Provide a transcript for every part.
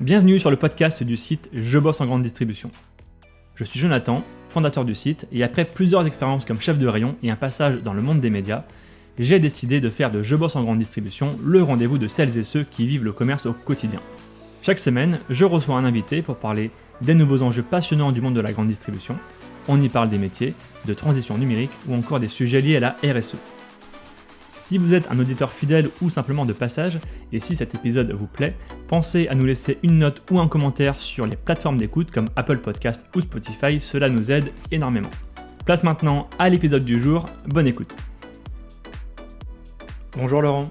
Bienvenue sur le podcast du site Je bosse en grande distribution. Je suis Jonathan, fondateur du site, et après plusieurs expériences comme chef de rayon et un passage dans le monde des médias, j'ai décidé de faire de Je bosse en grande distribution le rendez-vous de celles et ceux qui vivent le commerce au quotidien. Chaque semaine, je reçois un invité pour parler des nouveaux enjeux passionnants du monde de la grande distribution. On y parle des métiers, de transition numérique ou encore des sujets liés à la RSE. Si vous êtes un auditeur fidèle ou simplement de passage, et si cet épisode vous plaît, pensez à nous laisser une note ou un commentaire sur les plateformes d'écoute comme Apple Podcast ou Spotify, cela nous aide énormément. Place maintenant à l'épisode du jour, bonne écoute. Bonjour Laurent.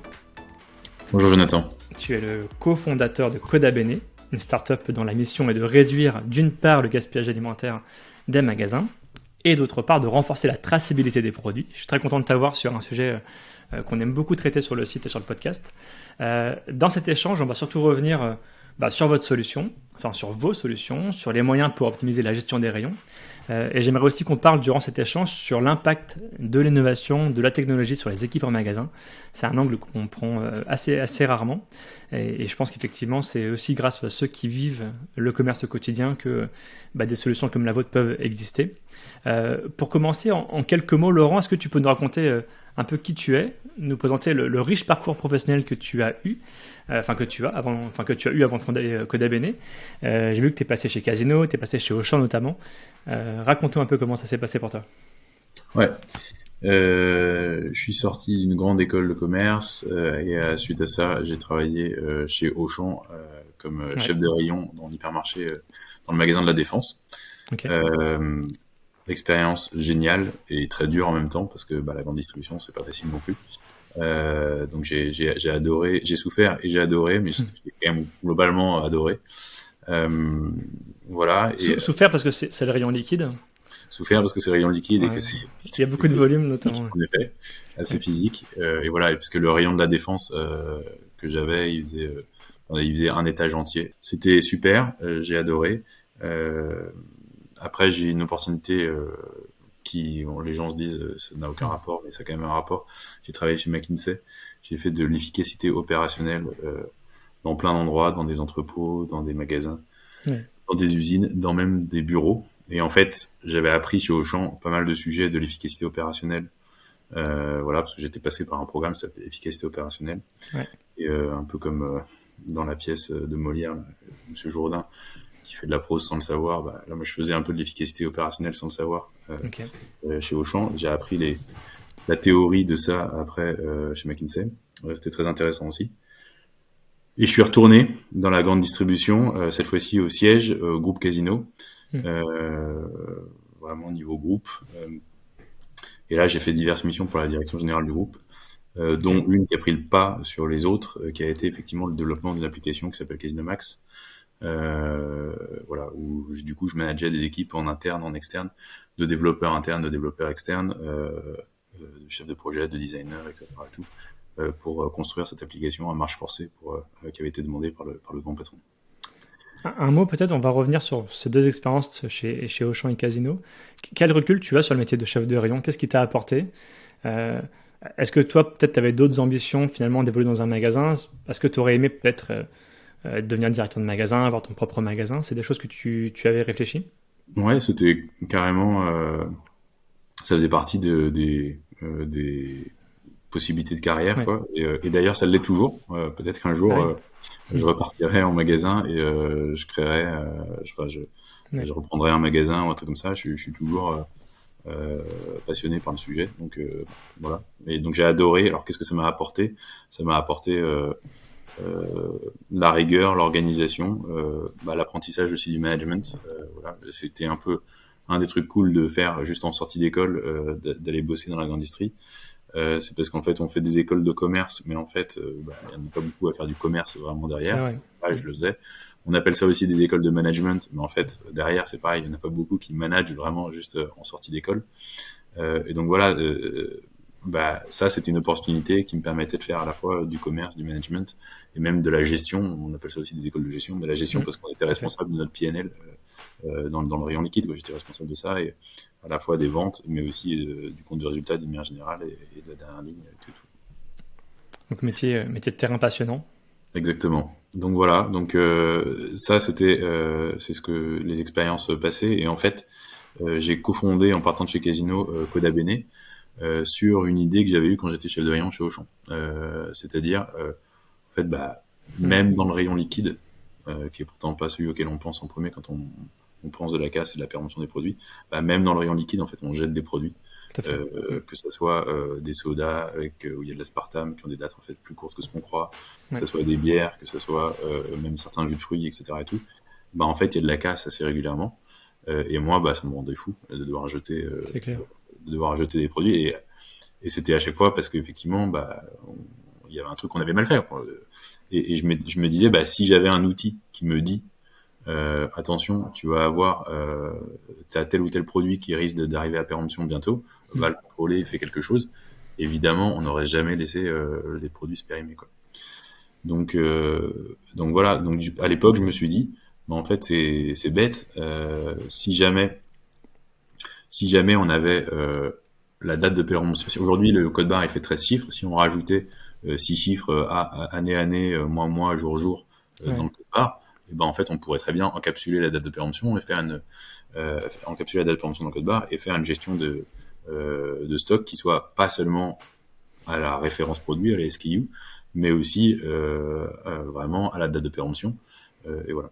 Bonjour Jonathan. Tu es le cofondateur de Codabene, une start-up dont la mission est de réduire d'une part le gaspillage alimentaire des magasins et d'autre part de renforcer la traçabilité des produits. Je suis très content de t'avoir sur un sujet qu'on aime beaucoup traiter sur le site et sur le podcast. Dans cet échange, on va surtout revenir sur votre solution, enfin sur vos solutions, sur les moyens pour optimiser la gestion des rayons. Et j'aimerais aussi qu'on parle durant cet échange sur l'impact de l'innovation, de la technologie sur les équipes en magasin. C'est un angle qu'on prend assez rarement. Et je pense qu'effectivement, c'est aussi grâce à ceux qui vivent le commerce au quotidien que des solutions comme la vôtre peuvent exister. Pour commencer, en quelques mots, Laurent, est-ce que tu peux nous raconter un peu qui tu es, nous présenter le riche parcours professionnel que tu as eu, que tu as eu avant de fonder Codabene. J'ai vu que tu es passé chez Casino, tu es passé chez Auchan notamment. Raconte-nous un peu comment ça s'est passé pour toi. Ouais, je suis sorti d'une grande école de commerce et suite à ça, j'ai travaillé chez Auchan comme chef de rayon dans l'hypermarché, dans le magasin de la Défense. Okay. Expérience géniale et très dure en même temps parce que la grande distribution c'est pas facile non plus. Donc j'ai adoré, j'ai souffert et j'ai adoré, mais j'ai quand même globalement adoré. Voilà. Et souffert parce que c'est le rayon liquide. Souffert parce que c'est rayon liquide et que c'est. Il y a beaucoup de volume notamment. En effet, assez physique. Et voilà, parce que le rayon de la Défense que j'avais, il faisait un étage entier. C'était super, j'ai adoré. Après, j'ai une opportunité les gens se disent ça n'a aucun rapport, mais ça a quand même un rapport. J'ai travaillé chez McKinsey. J'ai fait de l'efficacité opérationnelle dans plein d'endroits, dans des entrepôts, dans des magasins, dans des usines, dans même des bureaux. Et en fait, j'avais appris chez Auchan pas mal de sujets de l'efficacité opérationnelle. Parce que j'étais passé par un programme qui s'appelait efficacité opérationnelle. Ouais. Et un peu comme dans la pièce de Molière, Monsieur Jourdain, qui fait de la prose sans le savoir. Là, moi, je faisais un peu de l'efficacité opérationnelle sans le savoir. Chez Auchan, j'ai appris la théorie de ça après chez McKinsey. C'était très intéressant aussi. Et je suis retourné dans la grande distribution, cette fois-ci au siège, au groupe Casino, vraiment niveau groupe. Et là, j'ai fait diverses missions pour la direction générale du groupe, dont une qui a pris le pas sur les autres, qui a été effectivement le développement d'une application qui s'appelle Casino Max. Où du coup je manageais des équipes en interne, en externe, de développeurs internes, de développeurs externes, de chefs de projet, de designers, etc. Tout, pour construire cette application à marche forcée qui avait été demandée par le grand patron. Un mot peut-être, on va revenir sur ces deux expériences chez Auchan et Casino. Quel recul tu as sur le métier de chef de rayon? Qu'est-ce qui t'a apporté? Est-ce que toi peut-être tu avais d'autres ambitions finalement d'évoluer dans un magasin? Est-ce que tu aurais aimé peut-être devenir directeur de magasin, avoir ton propre magasin? C'est des choses que tu avais réfléchi? Ouais, c'était carrément... ça faisait partie des possibilités de carrière, quoi. Et d'ailleurs, ça l'est toujours. Peut-être qu'un jour, je repartirai en magasin et je créerai... je reprendrai un magasin ou un truc comme ça. Je suis toujours passionné par le sujet. Donc, voilà. Et donc, j'ai adoré. Alors, qu'est-ce que ça m'a apporté? Ça m'a apporté... la rigueur, l'organisation, l'apprentissage aussi du management. C'était un peu un des trucs cool de faire juste en sortie d'école, d'aller bosser dans la grande industrie. C'est parce qu'en fait, on fait des écoles de commerce, mais en fait, il n'y en a pas beaucoup à faire du commerce vraiment derrière. Je le faisais. On appelle ça aussi des écoles de management, mais en fait, derrière, c'est pareil, il n'y en a pas beaucoup qui managent vraiment juste en sortie d'école. Et donc voilà, ça, c'était une opportunité qui me permettait de faire à la fois du commerce, du management et même de la gestion. On appelle ça aussi des écoles de gestion, mais la gestion parce qu'on était responsable de notre PNL dans le rayon liquide. J'étais responsable de ça, et à la fois des ventes, mais aussi du compte de résultat d'une manière générale et de la dernière ligne. Tout. Donc métier de terrain passionnant. Exactement. Donc voilà, donc ça c'est ce que les expériences passées et en fait j'ai cofondé en partant de chez Casino Coda Bene sur une idée que j'avais eue quand j'étais chef de rayon chez Auchan. C'est-à-dire en fait bah Hmm. même dans le rayon liquide qui est pourtant pas celui auquel on pense en premier quand on pense de la casse et de la péremption des produits, bah, même dans le rayon liquide en fait on jette des produits Tout à fait. Hmm. que ça soit des sodas avec où il y a de l'aspartame qui ont des dates en fait plus courtes que ce qu'on croit, que Ouais. ça soit des bières, que ça soit même certains jus de fruits, etc. et tout, bah en fait il y a de la casse assez régulièrement. Et moi, bah ça me rendait fou C'est clair. de devoir jeter des produits et c'était à chaque fois parce qu'effectivement, bah il y avait un truc qu'on avait mal fait. Quoi. Et je me disais, bah si j'avais un outil qui me dit attention, tu vas avoir t'as tel ou tel produit qui risque d'arriver à péremption bientôt, Hmm. va le contrôler, fait quelque chose. Évidemment, on n'aurait jamais laissé les produits se périmer, quoi. Donc voilà. Donc à l'époque, je me suis dit, bah, en fait, c'est bête. Si jamais on avait la date de péremption, aujourd'hui le code barre il fait 13 chiffres. Si on rajoutait 6 chiffres année, mois, jour dans Ouais. le code barre, et ben en fait on pourrait très bien encapsuler la date de péremption et faire encapsuler la date de péremption dans le code barre et faire une gestion de stock qui soit pas seulement à la référence produit, à la SKU, mais aussi vraiment à la date de péremption. Et voilà.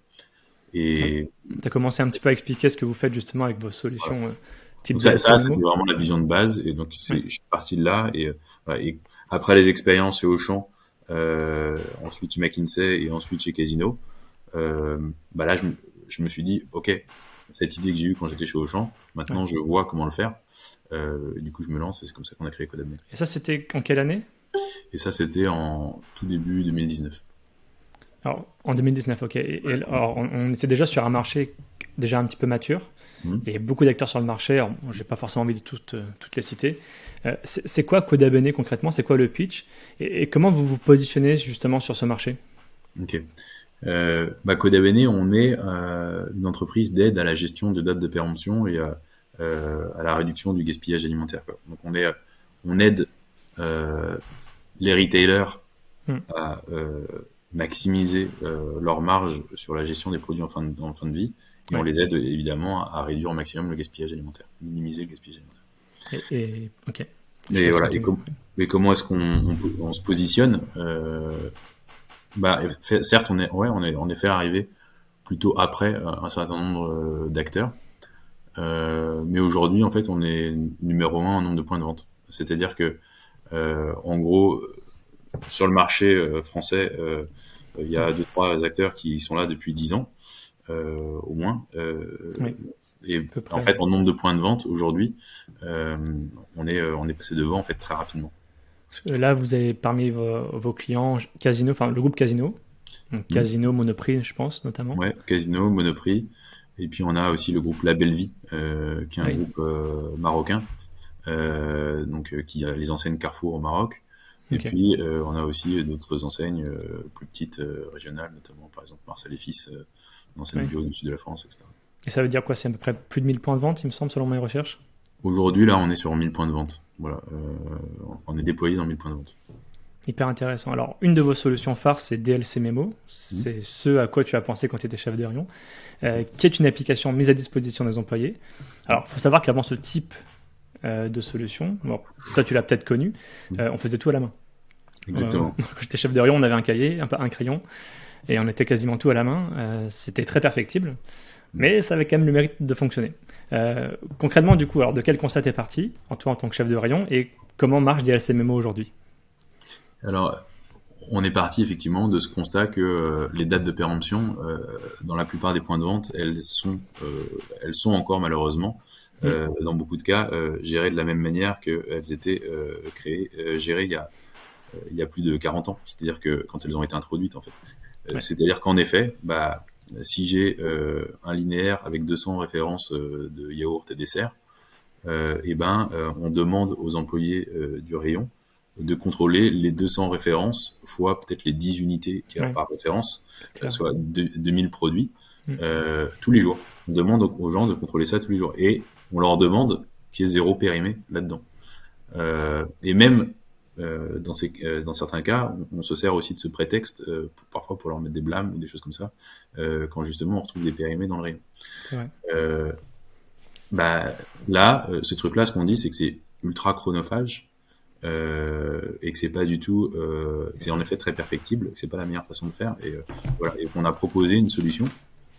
Et Tu as commencé un petit peu à expliquer ce que vous faites justement avec vos voilà. solutions type Donc ça c'était DLCMMO. vraiment la vision de base. Et donc Oui. je suis parti de là. Voilà. Et après les expériences chez Auchan, ensuite chez McKinsey et ensuite chez Casino, bah là je me suis dit, ok, cette idée que j'ai eue quand j'étais chez Auchan, Ouais. maintenant je vois comment le faire. Du coup je me lance et c'est comme ça qu'on a créé Codabney. Et ça, c'était en quelle année? Et ça c'était en tout début 2019. Alors, en 2019, ok. Alors, on était déjà sur un marché déjà un petit peu mature. Mhm. Il y a beaucoup d'acteurs sur le marché. Alors, bon, j'ai pas forcément envie de toutes les citer. C'est quoi Codabene concrètement? C'est quoi le pitch? Et comment vous vous positionnez justement sur ce marché? Ok. Bah, Codabene, on est une entreprise d'aide à la gestion de dates de péremption et à la réduction du gaspillage alimentaire, quoi. Donc on aide euh, les retailers Hmm. à maximiser leur marge sur la gestion des produits en fin de vie et on Ouais. les aide évidemment à réduire au maximum le gaspillage alimentaire, minimiser le gaspillage alimentaire. Ok. Je Et laisse voilà. continuer. Et comment est-ce on se positionne bah, certes, on est fait arriver plutôt après un certain nombre d'acteurs. Mais aujourd'hui, en fait, on est numéro un en nombre de points de vente. C'est-à-dire que, en gros, sur le marché français, il y a deux, trois acteurs qui sont là depuis 10 ans, au moins. Oui, Et à peu en près. fait, en nombre de points de vente, aujourd'hui, euh, on est passé devant, en fait, très rapidement. Parce que là, vous avez parmi vos clients Casino, enfin le groupe Casino. Donc Hmm. Casino, Monoprix, je pense notamment. Ouais, Casino, Monoprix. Et puis, on a aussi le groupe La Belle Vie, qui est un Oui. groupe marocain, qui a les enseignes Carrefour au Maroc. Et Ok. puis, on a aussi d'autres enseignes plus petites, régionales, notamment par exemple Marcel et Fils, une enseigne Oui. bio du sud de la France, etc. Et ça veut dire quoi? C'est à peu près plus de 1000 points de vente, il me semble, selon mes recherches. Aujourd'hui, là, on est sur 1000 points de vente. Voilà, on est déployé dans 1000 points de vente. Hyper intéressant. Alors, une de vos solutions phares, c'est DLC Memo. Mhm. C'est ce à quoi tu as pensé quand tu étais chef de rayon, qui est une application mise à disposition des employés. Alors, il faut savoir qu'avant ce type de solution, bon, toi tu l'as peut-être connu, on faisait tout à la main. Exactement. Quand j'étais chef de rayon, on avait un cahier, un crayon, et on était quasiment tout à la main. C'était très perfectible, Mhm. mais ça avait quand même le mérite de fonctionner. Concrètement, du coup, alors de quel constat t'es parti, toi en tant que chef de rayon, et comment marche DLC Memo aujourd'hui? Alors, on est parti effectivement de ce constat que les dates de péremption, dans la plupart des points de vente, elles sont encore malheureusement, Hmm. dans beaucoup de cas, gérées de la même manière qu'elles étaient gérées il y a plus de 40 ans. C'est-à-dire que quand elles ont été introduites, en fait. Ouais, C'est-à-dire qu'en effet, bah, si j'ai un linéaire avec 200 références de yaourt et dessert, on demande aux employés du rayon de contrôler les 200 références fois peut-être les 10 unités qu'il y a ouais, par référence, c'est clair. soit 2000 produits, Hmm. tous les jours. On demande aux gens de contrôler ça tous les jours. Et on leur demande qu'il y ait zéro périmé là-dedans. Et même dans certains cas, on se sert aussi de ce prétexte, parfois pour leur mettre des blâmes ou des choses comme ça, quand justement on retrouve des périmés dans le rayon. C'est vrai. Bah, là, ce truc-là, ce qu'on dit, c'est que c'est ultra chronophage, et que c'est pas du tout, que c'est en effet très perfectible, que c'est pas la meilleure façon de faire, et voilà, et qu'on a proposé une solution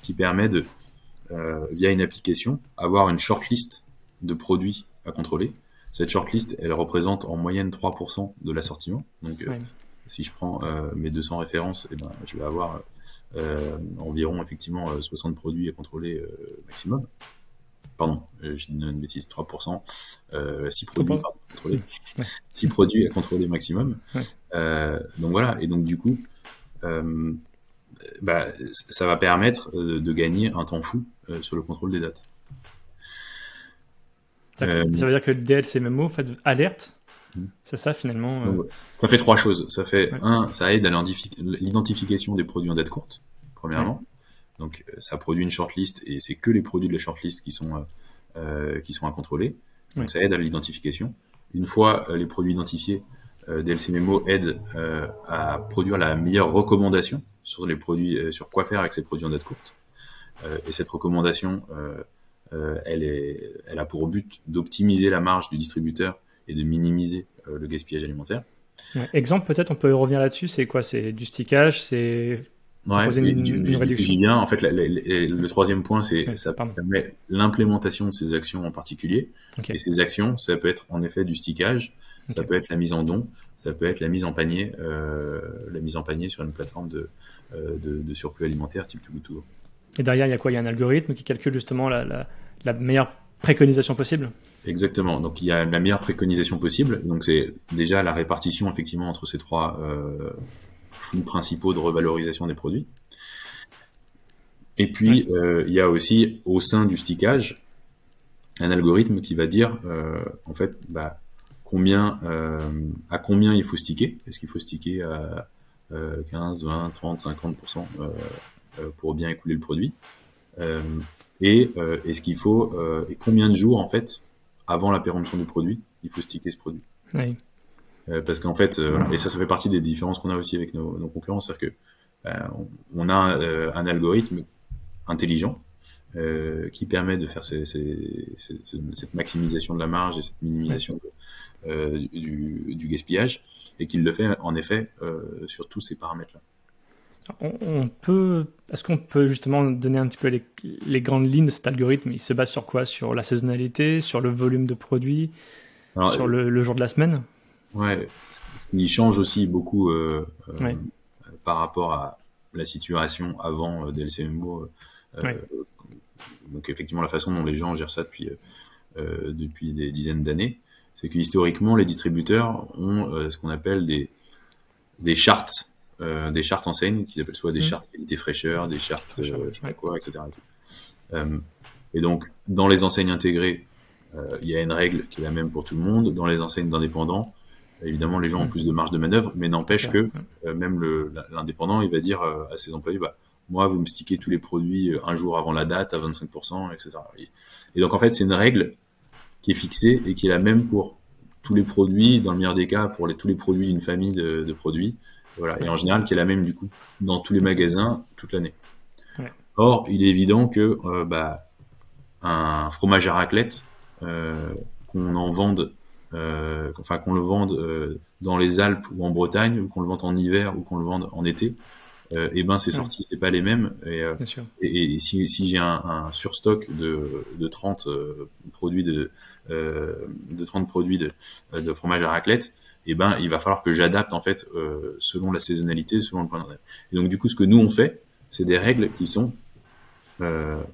qui permet de, via une application, avoir une shortlist de produits à contrôler. Cette shortlist, elle représente en moyenne 3% de l'assortiment. Donc, Ouais. si je prends mes 200 références, eh ben, je vais avoir environ effectivement 60 produits à contrôler maximum. Pardon, je dis une bêtise, 3%, 6 produits Pas. pardon, à contrôler. Ouais. 6 produits à contrôler maximum. Ouais. Donc voilà, et donc du coup, bah, ça va permettre de gagner un temps fou sur le contrôle des dates. Ça veut dire que le DLC MMO, en fait, alerte, c'est ça finalement. Donc, ça fait 3 choses. Ça fait, Ouais. ça aide à l'identification des produits en date courte, premièrement. Donc ça produit une shortlist, et c'est que les produits de la shortlist qui sont à contrôler. Donc ça aide à l'identification. Une fois les produits identifiés, DLC Memo aide à produire la meilleure recommandation sur les produits, sur quoi faire avec ces produits en date courte. Et cette recommandation, elle a pour but d'optimiser la marge du distributeur et de minimiser le gaspillage alimentaire. Ouais. Exemple, peut-être, on peut revenir là-dessus. C'est quoi? C'est du stickage, c'est proposer une réduction. J'y viens. En fait, le troisième point, c'est ça Pardon. permet l'implémentation de ces actions en particulier. Okay. Et ces actions, ça peut être en effet du stickage, ça peut être la mise en don, ça peut être la mise en panier sur une plateforme de surplus alimentaire type Too Good To Go. Et derrière, il y a quoi? Il y a un algorithme qui calcule justement la meilleure préconisation possible? Exactement. Donc, il y a la meilleure préconisation possible. Donc, c'est déjà la répartition, effectivement, entre ces trois flux principaux de revalorisation des produits. Et puis, il y a aussi, au sein du stickage, un algorithme qui va dire, en fait, à combien il faut sticker. Est-ce qu'il faut sticker à 15, 20, 30, 50% pour bien écouler le produit, et est-ce qu'il faut, et combien de jours, en fait, avant la péremption du produit, il faut sticker ce produit. Oui. Parce qu'en fait, et ça fait partie des différences qu'on a aussi avec nos concurrents, c'est-à-dire que on a un algorithme intelligent qui permet de faire cette maximisation de la marge et cette minimisation du gaspillage, et qu'il le fait en effet sur tous ces paramètres-là. Est-ce qu'on peut justement donner un petit peu les grandes lignes de cet algorithme? Il se base sur quoi? Sur la saisonnalité, sur le volume de produits, sur le jour de la semaine? Ouais, ce qui change aussi beaucoup par rapport à la situation avant DLC MMO. Donc effectivement, la façon dont les gens gèrent ça depuis des dizaines d'années, c'est que historiquement, les distributeurs ont ce qu'on appelle des chartes enseignes, qu'ils appellent soit des chartes qualité fraîcheur, des chartes je sais pas quoi, etc. Et donc, dans les enseignes intégrées, il y a une règle qui est la même pour tout le monde. Dans les enseignes d'indépendants, évidemment, les gens ont plus de marge de manœuvre, mais n'empêche que même l'indépendant, il va dire à ses employés, moi, vous me stickez tous les produits un jour avant la date à 25%, etc. Et donc, en fait, c'est une règle qui est fixée et qui est la même pour tous les produits, dans le meilleur des cas, pour tous les produits d'une famille de produits. Voilà. Et en général, qui est la même, du coup, dans tous les magasins, toute l'année. Ouais. Or, il est évident que un fromage à raclette, qu'on en vende, qu'on le vende dans les Alpes ou en Bretagne, ou qu'on le vende en hiver ou qu'on le vende en été, ces sorties, c'est pas les mêmes. Et si j'ai un surstock de 30 produits de 30 produits de fromage à raclette, il va falloir que j'adapte en fait selon la saisonnalité, selon le point de vente. Et donc du coup, ce que nous on fait, c'est des règles qui sont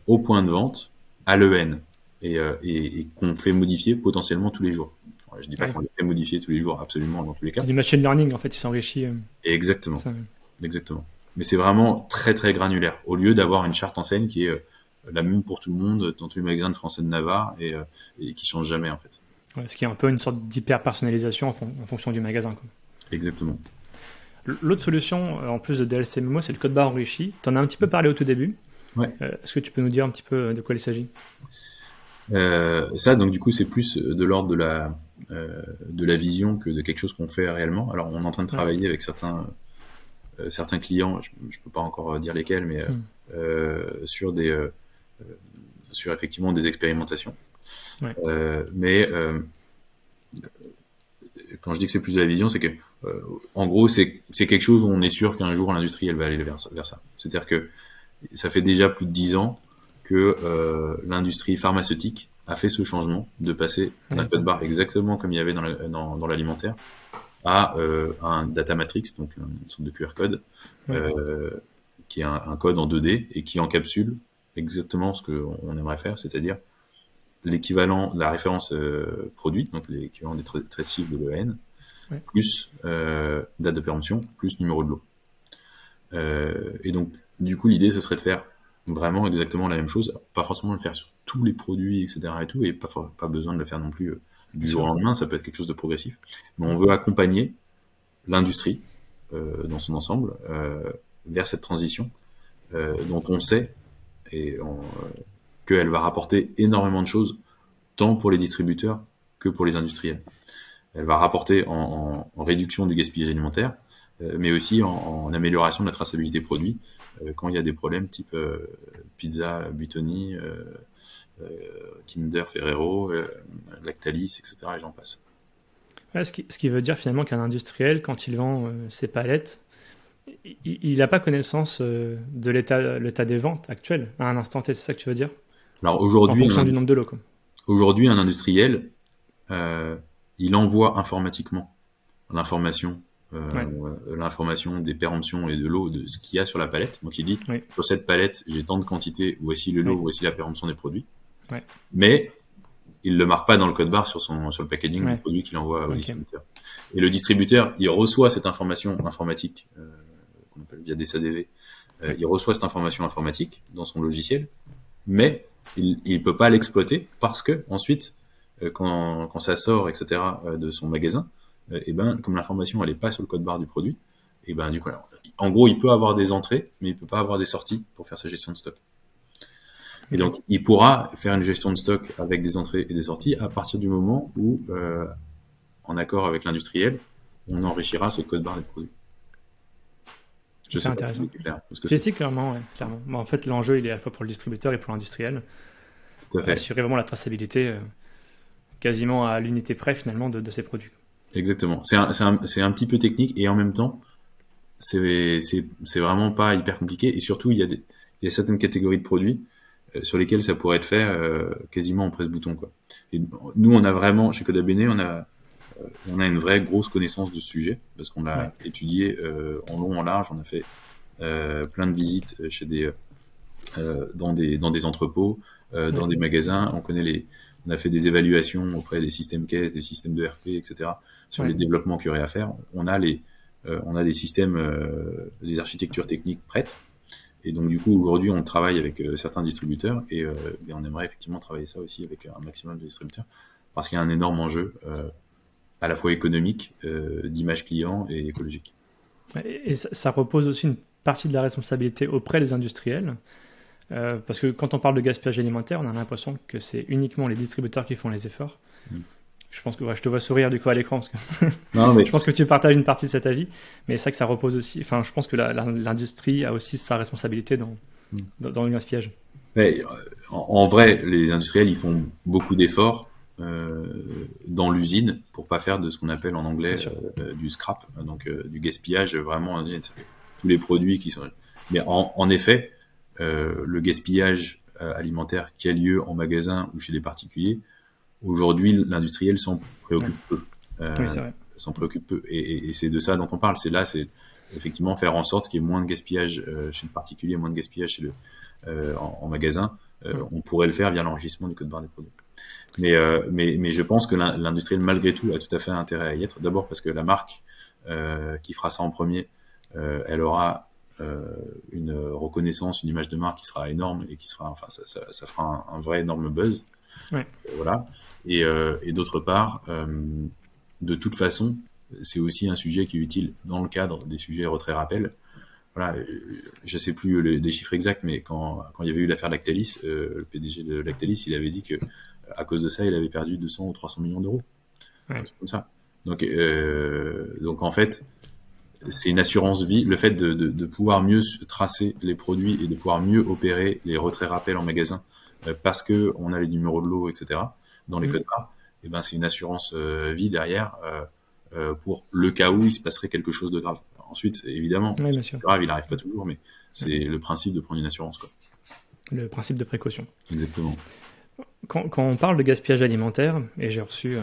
au point de vente, à l'EN, et qu'on fait modifier potentiellement tous les jours. Je dis pas qu'on les fait modifier tous les jours, absolument, dans tous les cas. Du machine learning, en fait, il s'enrichit. Exactement. Exactement. Mais c'est vraiment très très granulaire. Au lieu d'avoir une charte enseigne qui est la même pour tout le monde dans tous les magasins de Français de Navarre et qui change jamais en fait. Ouais, ce qui est un peu une sorte d'hyper personnalisation en fonction du magasin, quoi. Exactement. L'autre solution, en plus de DLC MMO, c'est le code barre enrichi. Tu en as un petit peu parlé au tout début. Ouais. Est-ce que tu peux nous dire un petit peu de quoi il s'agit? Ça, donc du coup, c'est plus de l'ordre de la vision que de quelque chose qu'on fait réellement. Alors, on est en train de travailler avec certains clients, je peux pas encore dire lesquels, mais sur sur effectivement des expérimentations. Ouais. Mais quand je dis que c'est plus de la vision, c'est que en gros, c'est quelque chose où on est sûr qu'un jour l'industrie elle va aller vers ça. C'est-à-dire que ça fait déjà plus de 10 ans que l'industrie pharmaceutique a fait ce changement de passer d'un code barre exactement comme il y avait dans l'alimentaire à un data matrix, donc une sorte de QR code, qui est un code en 2D et qui encapsule exactement ce qu'on aimerait faire, c'est-à-dire l'équivalent de la référence produit, donc l'équivalent des 13 chiffres de l'EAN, plus date de péremption, plus numéro de lot. Et donc, du coup, l'idée, ce serait de faire vraiment exactement la même chose, pas forcément le faire sur tous les produits, etc. et pas besoin de le faire non plus du jour au lendemain, ça peut être quelque chose de progressif. Mais on veut accompagner l'industrie dans son ensemble vers cette transition dont on sait qu'elle va rapporter énormément de choses, tant pour les distributeurs que pour les industriels. Elle va rapporter en réduction du gaspillage alimentaire, mais aussi en amélioration de la traçabilité produit quand il y a des problèmes type pizza Buitoni, Kinder Ferrero, Lactalis, etc. et j'en passe. Ouais, ce qui veut dire finalement qu'un industriel, quand il vend ses palettes, il n'a pas connaissance de l'état des ventes actuelles à un instant T, c'est ça que tu veux dire? Alors En fonction du nombre de lots, quoi. Aujourd'hui, un industriel, il envoie informatiquement l'information des péremptions et de l'eau de ce qu'il y a sur la palette. Donc il dit, sur cette palette, j'ai tant de quantité, voici le lot, voici la péremption des produits. Mais il le marque pas dans le code barre sur le packaging du produit qu'il envoie au distributeur. Et le distributeur, il reçoit cette information informatique, qu'on appelle via des SADV, il reçoit cette information informatique dans son logiciel, mais il peut pas l'exploiter parce que ensuite, quand ça sort, etc., de son magasin, et ben, comme l'information elle est pas sur le code barre du produit, et ben du coup, alors, en gros, il peut avoir des entrées, mais il peut pas avoir des sorties pour faire sa gestion de stock. Et donc, il pourra faire une gestion de stock avec des entrées et des sorties à partir du moment où, en accord avec l'industriel, on enrichira ce code barre des produits. C'est intéressant. C'est clairement, clairement. Bon, en fait, l'enjeu, il est à la fois pour le distributeur et pour l'industriel. Tout à fait. Assurer vraiment la traçabilité quasiment à l'unité près, finalement, de ces produits. Exactement. C'est un petit peu technique et en même temps, c'est vraiment pas hyper compliqué. Et surtout, il y a certaines catégories de produits sur lesquels ça pourrait être fait quasiment en presse-bouton, quoi. Et nous, on a vraiment, chez Codabene, on a une vraie grosse connaissance de ce sujet parce qu'on l'a étudié en long, en large. On a fait plein de visites chez dans des entrepôts, dans des magasins. On a fait des évaluations auprès des systèmes caisses, des systèmes de RP, etc. sur les développements qu'il y aurait à faire. On a des systèmes, des architectures techniques prêtes. Et donc, du coup, aujourd'hui, on travaille avec certains distributeurs et on aimerait effectivement travailler ça aussi avec un maximum de distributeurs parce qu'il y a un énorme enjeu à la fois économique, d'image client et écologique. Et ça repose aussi une partie de la responsabilité auprès des industriels parce que quand on parle de gaspillage alimentaire, on a l'impression que c'est uniquement les distributeurs qui font les efforts. Je pense que je te vois sourire du coup à l'écran parce que non, mais je pense que tu partages une partie de cet avis, mais c'est vrai que ça repose aussi. Enfin, je pense que l'industrie a aussi sa responsabilité dans le gaspillage. Mais, en vrai, les industriels ils font beaucoup d'efforts dans l'usine pour pas faire de ce qu'on appelle en anglais du scrap, donc du gaspillage vraiment en usine. Tous les produits qui sont. Mais en effet, le gaspillage alimentaire qui a lieu en magasin ou chez les particuliers. Aujourd'hui, l'industriel s'en préoccupe peu. Oui, c'est vrai. S'en préoccupe peu. Et c'est de ça dont on parle. C'est effectivement faire en sorte qu'il y ait moins de gaspillage chez le particulier, moins de gaspillage en magasin. On pourrait le faire via l'enrichissement du code barre des produits. Mais je pense que l'industriel, malgré tout, a tout à fait intérêt à y être. D'abord parce que la marque qui fera ça en premier, elle aura une reconnaissance, une image de marque qui sera énorme et qui sera, enfin, ça fera un vrai énorme buzz. Voilà. Et d'autre part, de toute façon, c'est aussi un sujet qui est utile dans le cadre des sujets retrait-rappel. Voilà, je sais plus des chiffres exacts, mais quand il y avait eu l'affaire Lactalis, le PDG de Lactalis, il avait dit que à cause de ça, il avait perdu 200 ou 300 millions d'euros. Ouais. C'est comme ça. Donc en fait, c'est une assurance vie. Le fait de pouvoir mieux tracer les produits et de pouvoir mieux opérer les retraits rappels en magasin parce que on a les numéros de lot, etc. dans les codes barres, et ben c'est une assurance vie derrière pour le cas où il se passerait quelque chose de grave. Ensuite, évidemment, Oui, bien sûr. grave, il n'arrive pas toujours, mais c'est le principe de prendre une assurance, quoi. Le principe de précaution. Exactement. Quand on parle de gaspillage alimentaire, et j'ai reçu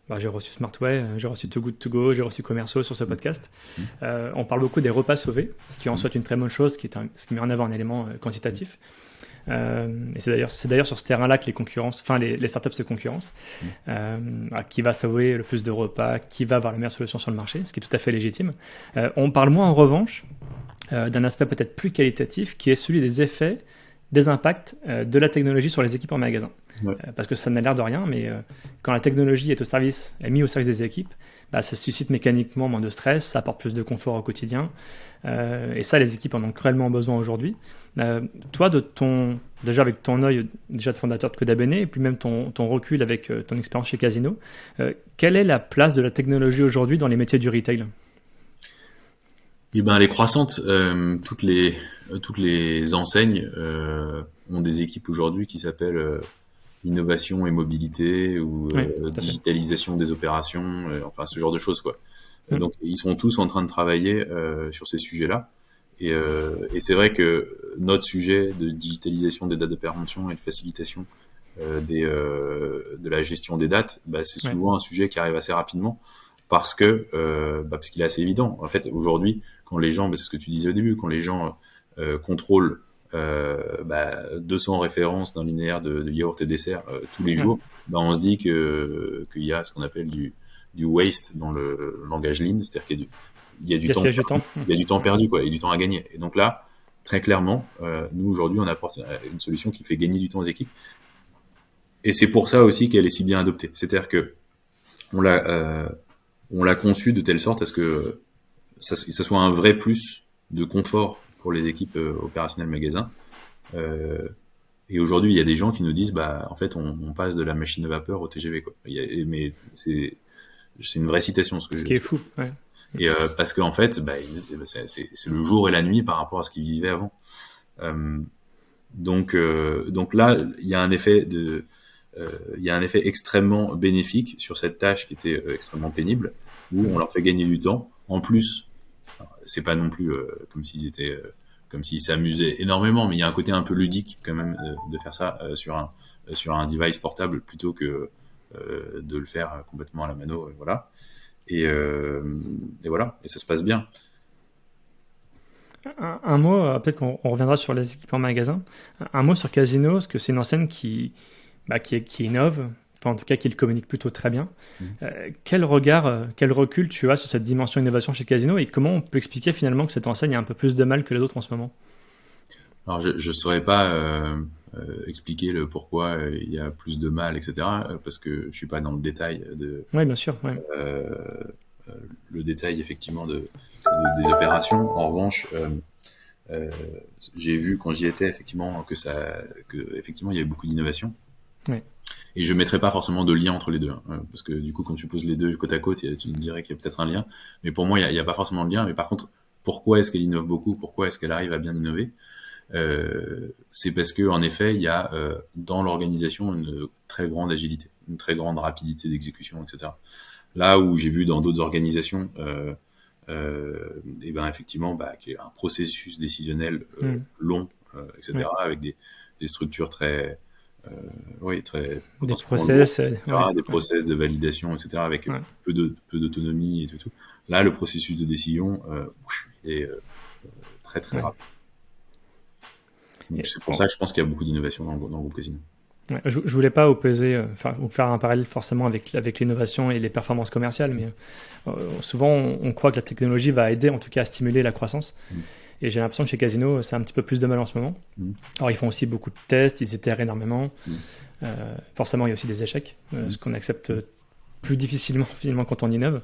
Smartway, j'ai reçu Too Good To Go, j'ai reçu Commerceau sur ce podcast, on parle beaucoup des repas sauvés, ce qui en soit une très bonne chose, ce qui met en avant un élément quantitatif. Et c'est d'ailleurs sur ce terrain-là que les startups se concurrencent. Qui va sauver le plus de repas, qui va avoir la meilleure solution sur le marché, ce qui est tout à fait légitime. On parle moins en revanche d'un aspect peut-être plus qualitatif, qui est celui des effets, des impacts de la technologie sur les équipes en magasin. Ouais. Parce que ça n'a l'air de rien, mais quand la technologie est mise au service des équipes, ça suscite mécaniquement moins de stress, ça apporte plus de confort au quotidien. Et ça, les équipes en ont cruellement besoin aujourd'hui. Toi, déjà avec ton œil déjà de fondateur de Codabene, et puis même ton recul avec ton expérience chez Casino, quelle est la place de la technologie aujourd'hui dans les métiers du retail ? Et ben, elle est croissante. Toutes les enseignes ont des équipes aujourd'hui qui s'appellent innovation et mobilité ou digitalisation des opérations, enfin ce genre de choses, quoi. Donc ils sont tous en train de travailler sur ces sujets-là. Et c'est vrai que notre sujet de digitalisation des dates de péremption et de facilitation de la gestion des dates, c'est souvent un sujet qui arrive assez rapidement parce qu'il est assez évident. En fait, aujourd'hui, quand les gens, c'est ce que tu disais au début, quand les gens contrôlent 200 références d'un linéaire de yaourt et dessert tous les jours, on se dit qu'il y a ce qu'on appelle du waste dans le langage lean, c'est-à-dire qu'il y a du temps perdu, quoi, et du temps à gagner. Et donc là, très clairement, nous aujourd'hui, on apporte une solution qui fait gagner du temps aux équipes. Et c'est pour ça aussi qu'elle est si bien adoptée. C'est-à-dire que on l'a conçue de telle sorte à ce que ça soit un vrai plus de confort pour les équipes opérationnelles magasin. Et aujourd'hui, il y a des gens qui nous disent, en fait, on passe de la machine à vapeur au TGV, quoi. Mais c'est une vraie citation, ce qui est fou, ouais. Et parce qu'en fait, c'est le jour et la nuit par rapport à ce qu'ils vivaient avant. Donc là, il y a un effet extrêmement bénéfique sur cette tâche qui était extrêmement pénible, où on leur fait gagner du temps. En plus, c'est pas non plus comme s'ils s'amusaient énormément, mais il y a un côté un peu ludique quand même de faire ça sur un device portable plutôt que de le faire complètement à la mano, voilà. Et voilà, et ça se passe bien. Un mot, peut-être qu'on reviendra sur les équipes en magasin. Un mot sur Casino, parce que c'est une enseigne qui innove, enfin en tout cas qui le communique plutôt très bien. Quel recul tu as sur cette dimension innovation chez Casino, et comment on peut expliquer finalement que cette enseigne a un peu plus de mal que les autres en ce moment ? Alors je saurais pas expliquer le pourquoi il y a plus de mal, etc. Parce que je suis pas dans le détail Oui, bien sûr. Ouais. Le détail effectivement des opérations. En revanche, j'ai vu quand j'y étais effectivement que effectivement il y avait beaucoup d'innovation. Ouais. Et je mettrais pas forcément de lien entre les deux, parce que du coup quand tu poses les deux côte à côte, tu me dirais qu'il y a peut-être un lien. Mais pour moi il y a pas forcément de lien. Mais par contre, pourquoi est-ce qu'elle innove beaucoup ? Pourquoi est-ce qu'elle arrive à bien innover ? C'est parce que en effet il y a dans l'organisation une très grande agilité, une très grande rapidité d'exécution, etc. Là où j'ai vu dans d'autres organisations effectivement qu'il y a un processus décisionnel long, etc. avec des structures très très des process, des process de validation, etc. avec peu d'autonomie et tout. Là le processus de décision est très très rapide. Donc, c'est pour ça que je pense qu'il y a beaucoup d'innovation dans le groupe Casino. Ouais, je voulais pas ou faire un parallèle forcément avec l'innovation et les performances commerciales, mais souvent on croit que la technologie va aider en tout cas à stimuler la croissance. Et j'ai l'impression que chez Casino, c'est un petit peu plus de mal en ce moment. Alors ils font aussi beaucoup de tests, ils itèrent énormément. Forcément, il y a aussi des échecs, ce qu'on accepte plus difficilement finalement quand on innove.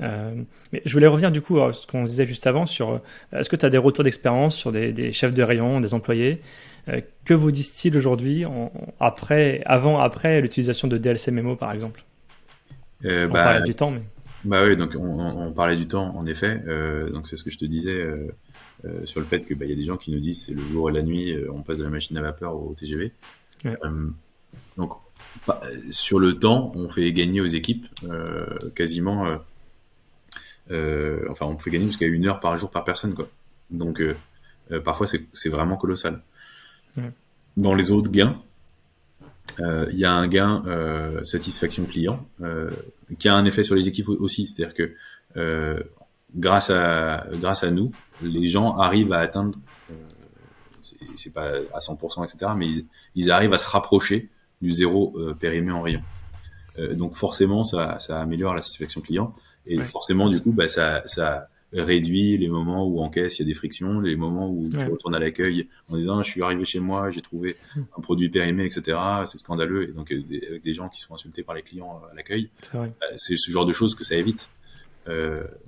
Mais je voulais revenir du coup à ce qu'on disait juste avant sur est-ce que tu as des retours d'expérience sur des chefs de rayon, des employés, que vous disent-ils aujourd'hui après l'utilisation de DLC Memo par exemple ? On Bah, parlait du temps, mais bah oui, donc on parlait du temps, en effet. Donc c'est ce que je te disais sur le fait que il y a des gens qui nous disent c'est le jour et la nuit, on passe de la machine à vapeur au TGV. ouais, Euh, donc sur le temps, on fait gagner aux équipes quasiment, enfin on fait gagner jusqu'à 1 heure par jour par personne, quoi. Donc parfois c'est vraiment colossal. ouais, Dans les autres gains, il y a un gain satisfaction client qui a un effet sur les équipes aussi. C'est-à-dire que euh, grâce à nous, les gens arrivent à atteindre, c'est pas à 100%, etc., mais ils arrivent à se rapprocher du zéro périmé en rayon. Donc forcément, ça améliore la satisfaction client et ouais, forcément, du coup, ça réduit les moments où en caisse il y a des frictions, les moments où tu ouais. retournes à l'accueil en disant je suis arrivé chez moi, j'ai trouvé un produit périmé, etc. C'est scandaleux et donc avec des gens qui se font insulter par les clients à l'accueil, C'est vrai. c'est ce genre de choses que ça évite. Donc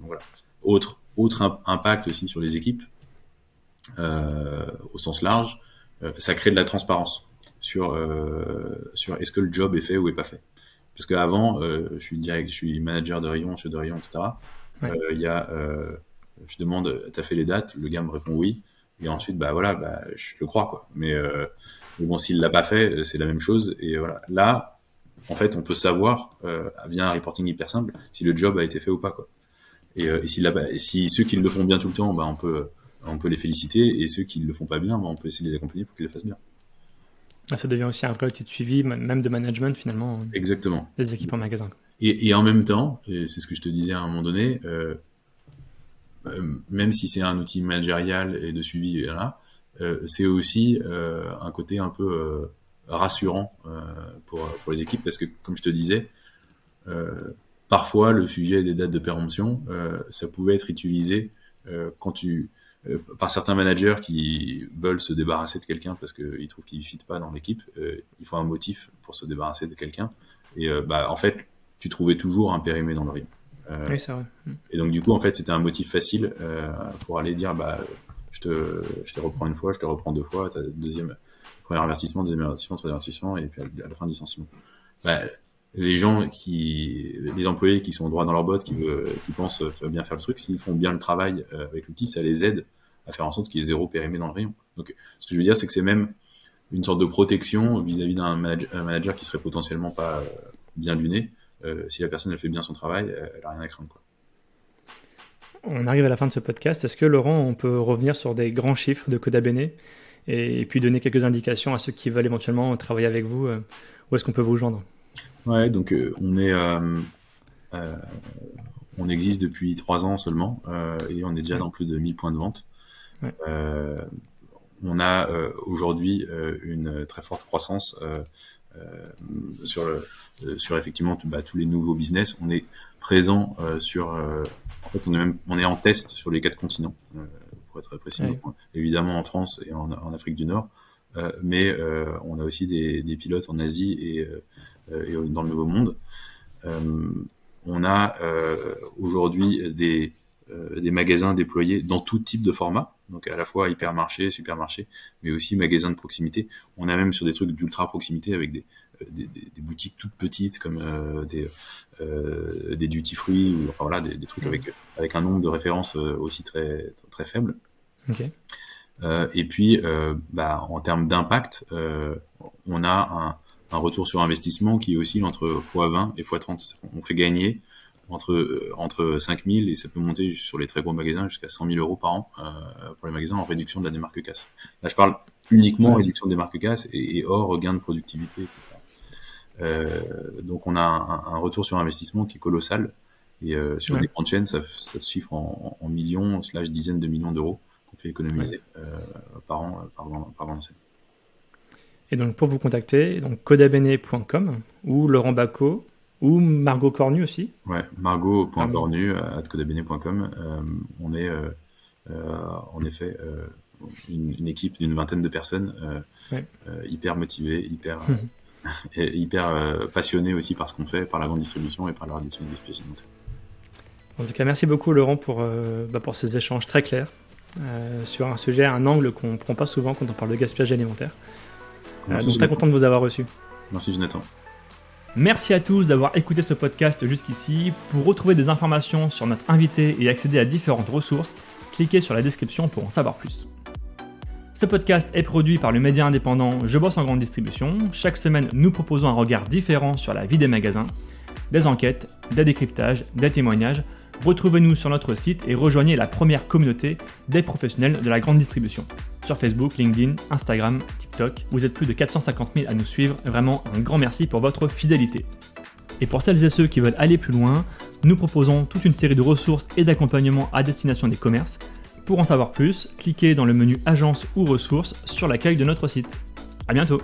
voilà. Autre impact aussi sur les équipes au sens large, ça crée de la transparence sur est-ce que le job est fait ou est pas fait. Parce qu'avant, je suis manager de rayon, chef de rayon, etc. Ouais, Il y a, je demande, t'as fait les dates, le gars me répond oui, et ensuite, je le crois, quoi. Mais bon, s'il l'a pas fait, c'est la même chose, et voilà. Là, en fait, on peut savoir, via un reporting hyper simple, si le job a été fait ou pas, quoi. Et si ceux qui le font bien tout le temps, on peut les féliciter, et ceux qui le font pas bien, on peut essayer de les accompagner pour qu'ils le fassent bien. ah, ça devient aussi un vrai outil de suivi, même de management finalement, Exactement. des équipes en magasin. Et en même temps, et c'est ce que je te disais à un moment donné, même si c'est un outil managérial et de suivi, voilà, c'est aussi un côté un peu rassurant pour les équipes parce que, comme je te disais, parfois le sujet des dates de péremption, ça pouvait être utilisé par certains managers qui veulent se débarrasser de quelqu'un parce qu'ils trouvent qu'il ne fit pas dans l'équipe. Il faut un motif pour se débarrasser de quelqu'un. Et en fait, tu trouvais toujours un périmé dans le rayon. Oui, c'est vrai. Et donc du coup, en fait, c'était un motif facile pour aller dire, je te reprends une fois, je te reprends deux fois, premier avertissement, deuxième avertissement, troisième avertissement, et puis à la fin, licenciement. Bah, les employés qui sont droits dans leur botte, qui pensent bien faire le truc, s'ils font bien le travail avec l'outil, ça les aide à faire en sorte qu'il y ait zéro périmé dans le rayon. Donc, ce que je veux dire, c'est que c'est même une sorte de protection vis-à-vis d'un manager qui serait potentiellement pas bien luné. Si la personne elle fait bien son travail, elle a rien à craindre, quoi. On arrive à la fin de ce podcast. Est-ce que Laurent, on peut revenir sur des grands chiffres de Coda Bene et puis donner quelques indications à ceux qui veulent éventuellement travailler avec vous, où est-ce qu'on peut vous joindre? Ouais, donc euh, on existe depuis 3 ans seulement et on est déjà Ouais, dans plus de 1000 points de vente. ouais, Euh, on a aujourd'hui une très forte croissance sur effectivement tous les nouveaux business. On est présent en fait, on est en test sur les 4 continents, pour être précis. ouais. Donc, évidemment en France et en Afrique du Nord, mais on a aussi des pilotes en Asie et dans le Nouveau Monde. Euh, on a aujourd'hui des magasins déployés dans tout type de format, donc à la fois hypermarché, supermarché, mais aussi magasins de proximité. On a même sur des trucs d'ultra proximité avec des boutiques toutes petites comme des duty free ou enfin voilà des trucs Mhm. avec un nombre de références aussi très très faible. Ok. Et puis en termes d'impact, on a un retour sur investissement qui oscille entre x20 et x30. On fait gagner entre 5 000 et ça peut monter sur les très gros magasins jusqu'à 100 000 euros par an pour les magasins en réduction de la démarque casse. Là, je parle uniquement Ouais, réduction de démarque casse et hors gain de productivité, etc. Donc on a un retour sur investissement qui est colossal et sur ouais, des grandes chaînes, ça se chiffre en millions / dizaines de millions d'euros qu'on fait ouais. économiser par an par l'enseigne. Et donc pour vous contacter, donc codabene.com ou Laurent Bacot ou Margot Cornu aussi. Ouais, Margot. margot.cornu@codabene.com. On est en effet une équipe d'une vingtaine de personnes Ouais. hyper motivées, hyper passionnées aussi par ce qu'on fait, par la grande distribution et par la réduction des gaspillage alimentaire. En tout cas, merci beaucoup Laurent pour ces échanges très clairs sur un sujet, un angle qu'on ne prend pas souvent quand on parle de gaspillage alimentaire. Merci Donc très Jonathan. content de vous avoir reçu. Merci Jonathan. Merci à tous d'avoir écouté ce podcast jusqu'ici. Pour retrouver des informations sur notre invité et accéder à différentes ressources, cliquez sur la description pour en savoir plus. Ce podcast est produit par le média indépendant Je bosse en grande distribution. Chaque semaine, nous proposons un regard différent sur la vie des magasins, des enquêtes, des décryptages, des témoignages. Retrouvez-nous sur notre site et rejoignez la première communauté des professionnels de la grande distribution. Sur Facebook, LinkedIn, Instagram, TikTok, vous êtes plus de 450 000 à nous suivre. Vraiment un grand merci pour votre fidélité. Et pour celles et ceux qui veulent aller plus loin, nous proposons toute une série de ressources et d'accompagnements à destination des commerces. Pour en savoir plus, cliquez dans le menu Agence ou ressources sur l'accueil de notre site. À bientôt!